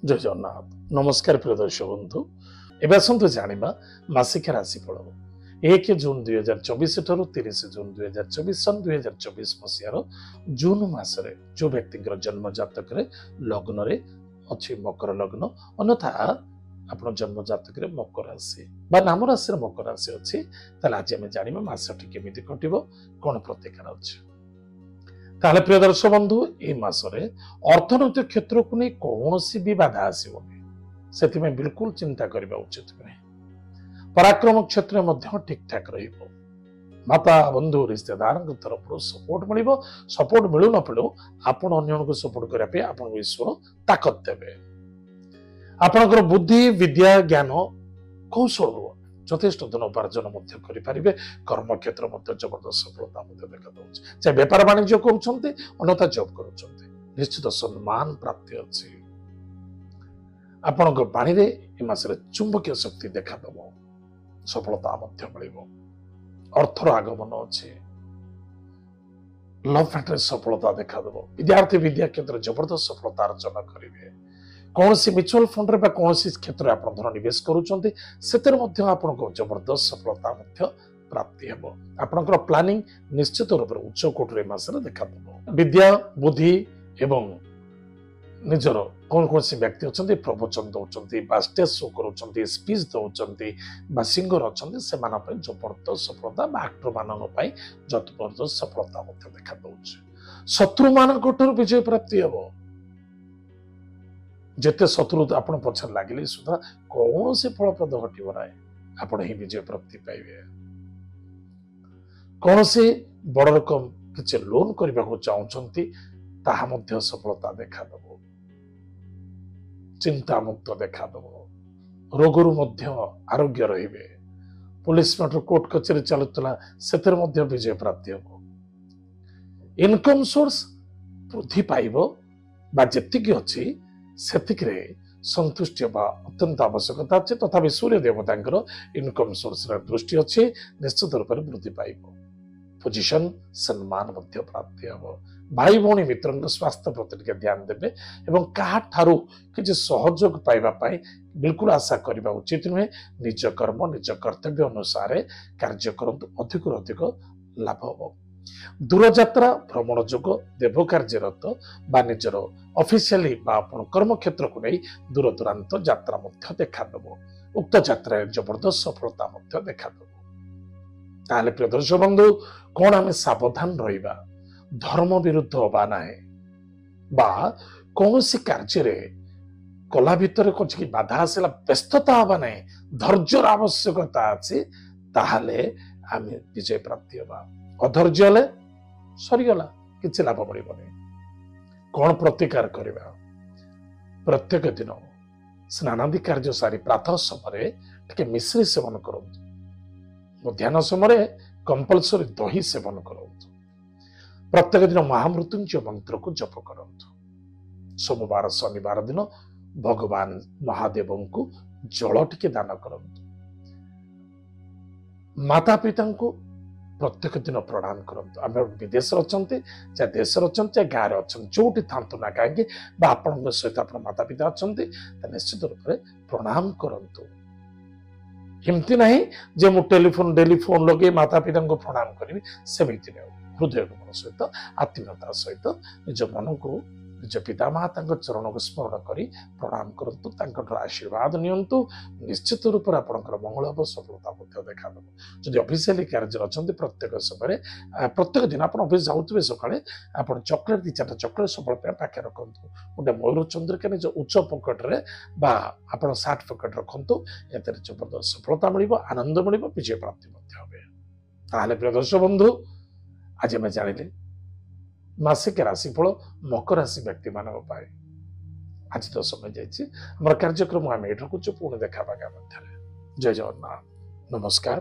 जय जगन्नाथ नमस्कार प्रिय दर्शक बंधु एवं आसतु जाना मासिक राशिफल 1 जून 2024 ठार 30 जून 2024 सन 2024 मसीहार जून मसरे जो व्यक्ति जन्म जातक लग्न अच्छी मकर लग्न अन्यथा आप जन्म जातक मकर राशि नाम राशि मकर राशि अच्छी आज आम जाना मसटी केमी कट कौन प्रतिकार अच्छे ताले प्रिय दर्शक बंधु ए मासरे अर्थनैतिक क्षेत्र को नहीं कौन भी बाधा आसबनी से बिल्कुल चिंता करने उचित नहीं। पराक्रम क्षेत्र में ठीक ठाक माता बंधु रिश्तेदार तरफ सपोर्ट मिल सपोर्ट मिलू न मिलू आपण अन्य सपोर्ट करने आप ईश्वर ताकत देवे। आपणकर बुद्धि विद्या ज्ञान कौशल यथेष्ट धन उपार्जन करेंगे। कर्म क्षेत्र जबरदस्त सफलता देखा चाहे बेपार वाणिज्य करता जॉब कर निश्चित सम्मान प्राप्ति अच्छी। आपण बाणी मसरे चुंबकीय शक्ति देखा दब सफलता मिल अर्थर आगमन अच्छे लव मैटर सफलता देखा दब। विद्यार्थी विद्या क्षेत्र जबरदस्त सफलता अर्जन करेंगे। कौन सी म्यूचुअल फंड रे कौन सी क्षेत्र में धन निवेश करुँच जबरदस्त सफलता प्राप्ति हे। आपणकर प्लानिंग निश्चित रूप से उच्च कोटरे मसरे देखा दब। विद्या बुद्धि एवं निजर कौन कौन सी व्यक्ति अच्छा प्रवचन दौरान स्टेज शो कर स्पीच दौरान सिंगर अच्छा से जबरदस्त सफलता आक्टर मान जबरदस्त सफलता देखा दौर। शत्रु मान विजय प्राप्ति हे। जिते शत्रु आप पछर लगे सुधा कौन से फलप्रद घटव ना आपण ही विजय प्राप्ति पाइबे। कौन से बड़ रकम किसी लोन करने को चाहते ताहा सफलता देखा दब। चिंता मुक्त देखा दब। रोगरु आरोग्य रे। पुलिस मैटर कोर्ट कचेरी चलुला से विजय प्राप्ति हे। इनकम सोर्स वृद्धि पाइब जी अच्छी सेतिकरे संतुष्टि अत्यंत आवश्यकता अच्छे तथा सूर्य देवता इनकम सोर्स दृष्टि अच्छे निश्चित रूप से वृद्धि पाइब। पोजिशन सम्मान प्राप्ति हे। भाई भौणी मित्र स्वास्थ्य प्रति ध्यान देवे एवं काहाठारू किसी सहयोग पाइबापी बिल्कुल आशा करने उचित नुहे। निज कर्म निज कर्तव्य अनुसार कार्य करंतु अधिक अधिक लाभ हो। दूरयात्रा भ्रमण जोग देव कार्यरत निजर ऑफिशियली कर्म क्षेत्र को नहीं दूर दूरांत यात्रा देखा दब। उक्त यात्रा जबरदस्त सफलता देखा दब। ताले प्रिय दर्शक बंधु कौन आम सावधान रहिबा धर्म विरुद्ध हवा ना कौन सी कार्य कला भितर कुछ बाधा आसला व्यस्तता हवा ना धैर्यर आवश्यकता अच्छी ताहले आम विजय प्राप्ति हवा। अधैर्य हेले सरीगला किसी लाभ मिलबनी। कौन प्रतिकार करवा प्रत्येक दिन स्नानादि कार्य सारी प्रातः समय टे मिश्री सेवन करूँ। मध्याह्न समय कंपलसरी दही सेवन करूँ। प्रत्येक दिन महामृत्युंजय मंत्र को जप करूँ। सोमवार शनिवार दिन भगवान महादेव को जल टिके दान करूँ। माता पिता को प्रत्येक दिन प्रणाम करंतु। आम विदेश अच्छा चाहे देश अच्छा चाहे गाँव अच्छा जो था ना कहीं आपण सहित आप माता पिता अच्छा निश्चित रूप से प्रणाम करंतु। एमती ना जे मु टेलीफोन डेली फोन लगे माता पिता को प्रणाम करी सेमती नहीं। हृदय मन सहित आत्मीयता सहित निज मन को निज पिता माता चरण को स्मरण करी प्रणाम करंतु। आशीर्वाद नियंतु निश्चित रूप से आपंकर मंगल हम सफलता देखा दब। जदि ऑफिशियली कार्य अच्छा प्रत्येक समय प्रत्येक दिन आप ऑफिस जाऊे सकाଳେ आप चॉकलेट 2-4 चॉकलेट सब पाखे रखु। गोटे मयूर चंद्रिका निज उच्च पकेट्रे आप सार्ट पकेट रखु। ये जबरदस्त सफलता मिल आनंद मिल विजय प्राप्ति ताहले प्रिय दर्शक बंधु आज आम जानिले मासिक राशिफल मकर राशि व्यक्ति मान आज तो समय जाइए। कार्यक्रम आम ये रखुचु पुणी देखा जय जगन्नाथ नमस्कार।